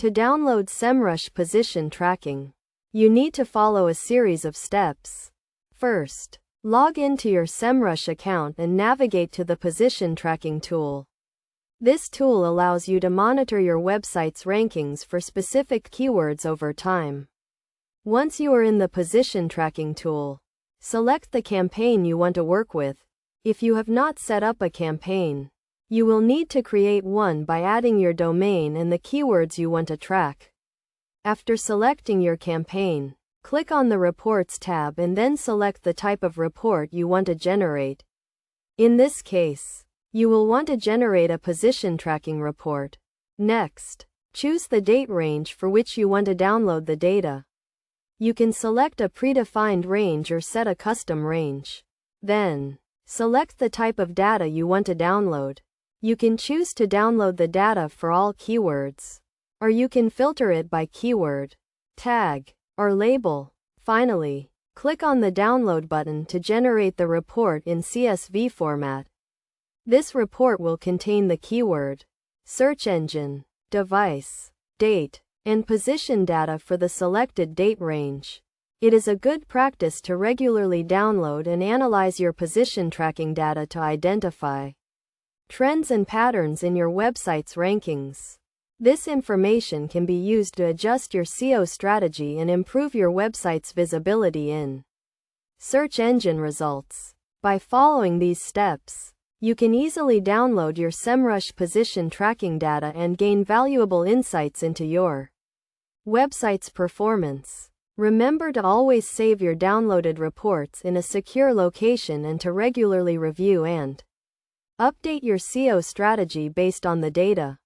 To download Semrush position tracking, you need to follow a series of steps. First, log into your Semrush account and navigate to the position tracking tool. This tool allows you to monitor your website's rankings for specific keywords over time. Once you are in the position tracking tool, select the campaign you want to work with. If you have not set up a campaign, you will need to create one by adding your domain and the keywords you want to track. After selecting your campaign, click on the Reports tab and then select the type of report you want to generate. In this case, you will want to generate a position tracking report. Next, choose the date range for which you want to download the data. You can select a predefined range or set a custom range. Then, select the type of data you want to download. You can choose to download the data for all keywords, or you can filter it by keyword, tag, or label. Finally, click on the download button to generate the report in CSV format. This report will contain the keyword, search engine, device, date, and position data for the selected date range. It is a good practice to regularly download and analyze your position tracking data to identify trends and patterns in your website's rankings. This information can be used to adjust your SEO strategy and improve your website's visibility in search engine results. By following these steps, you can easily download your Semrush position tracking data and gain valuable insights into your website's performance. Remember to always save your downloaded reports in a secure location and to regularly review and update your SEO strategy based on the data.